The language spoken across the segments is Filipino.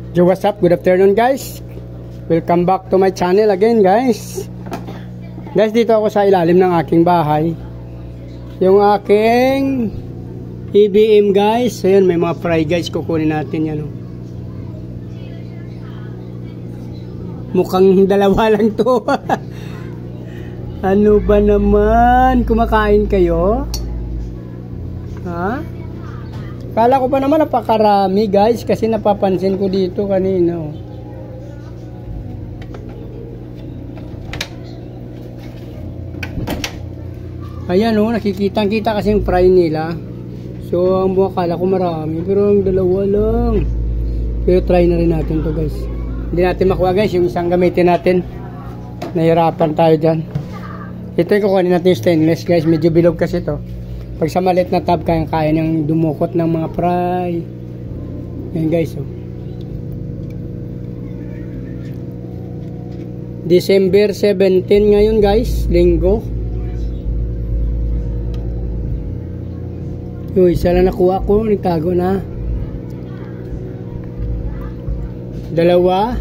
Yo, what's up? Good afternoon, guys. Welcome back to my channel again, guys. Guys, dito ako sa ilalim ng aking bahay. Yung aking EBM, guys. Ayan, may mga fry, guys. Kukunin natin yan. Mukhang dalawa lang to. Ano ba naman? Kumakain kayo? Ha? Kala ko pa naman napakarami, guys, kasi napapansin ko dito kanina. Ayan nakikita kasi yung fry nila. So ang buwan kala ko marami, pero ang dalawa lang. Pero try na rin natin to, guys. Hindi natin makuha, guys, yung isang gamitin natin. Nahirapan tayo dyan. Ito yung kukunin natin yung stainless, guys. Medyo bilog kasi to. Pag sa maliit na tab, kaya niyang dumukot ng mga fry. Yan, guys. December 17 ngayon, guys. Linggo. Uy, isa lang nakuha ko. Nagtago na. Dalawa.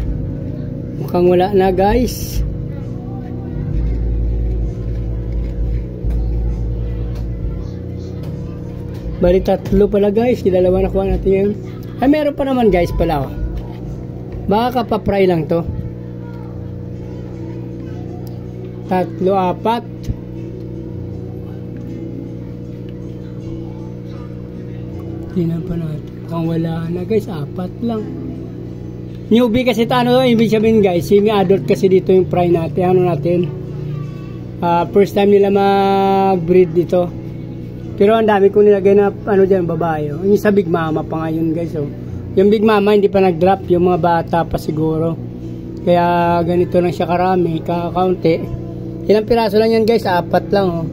Mukhang wala na, guys. Bali tatlo pala, guys. Dalawa nakuha natin yun. Ay, meron pa naman, guys, pala. Baka kapapry lang to. Tatlo, apat. Tingnan pa natin. Mukhang wala na, guys. Apat lang. Newbie kasi ito. Ano ibig sabihin, guys? Semi-adult kasi dito yung fry natin. Ano natin? First time nila mag-breed dito. Pero ang dami kong nilagay na ano dyan, babae. Yung sa Big Mama pa ngayon, guys. Yung Big Mama hindi pa nag-drop. Yung mga bata pa siguro. Kaya ganito lang siya karami. Kakaunti. Ilang piraso lang yan, guys? Apat lang.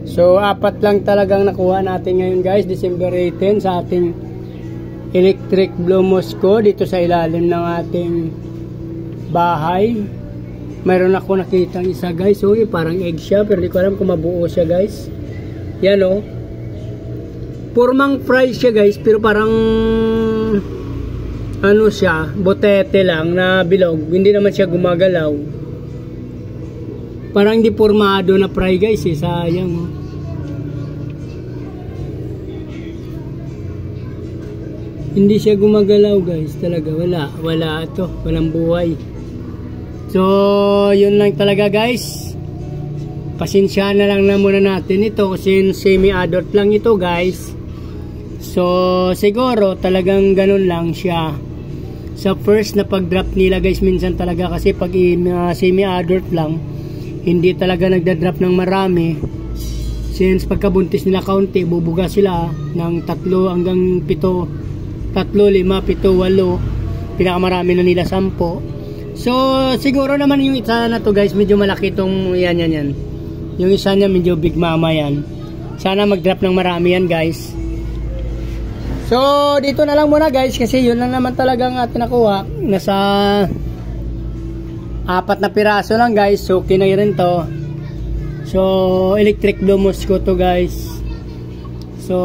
So apat lang talagang nakuha natin ngayon, guys. December 18 sa ating electric blue Moscow dito sa ilalim ng ating bahay. Mayroon ako nakita isa, guys. Parang egg siya, pero hindi ko alam kung mabuo siya, guys. Yan, Purmang fry siya, guys, pero parang ano siya, botete lang na bilog. Hindi naman siya gumagalaw. Parang hindi formado na fry, guys, sayang. Hindi siya gumagalaw, guys, talaga. Wala ito, walang buhay. So, yun lang talaga, guys. Pasensya na lang na muna natin ito kasi semi-adult lang ito, guys. So, siguro talagang ganun lang siya. Sa first na pag-drop nila, guys, minsan talaga kasi pag semi-adult lang, hindi talaga nagda-drop ng marami. Since pagkabuntis nila kaunti, bubuga sila ng 3 hanggang 7. 3, 5, 7, 8. Pinakamarami na nila 10. So, siguro naman yung isa na to, guys, medyo malaki itong yan. Yung isa niya medyo Big Mama yan. Sana mag-drop ng marami yan, guys. So, dito na lang muna, guys, kasi yun lang naman talagang atin nakuha. Nasa 4 na piraso lang, guys. So, kinay rin to. So, electric blue Moscow to, guys. So,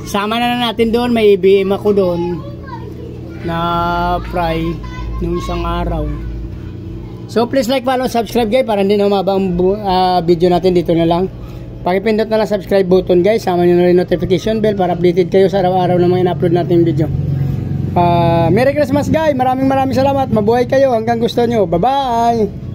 sama na natin doon. May EBM ako doon na fry nung isang araw. So please like, follow, subscribe, guys, para hindi na umaba ang video natin. Dito na lang. Pakipindot na lang subscribe button, guys. Sama nyo na rin notification bell para updated kayo sa araw-araw na mga in-upload natin video. Merry Christmas, guys. Maraming salamat. Mabuhay kayo hanggang gusto nyo. Bye bye.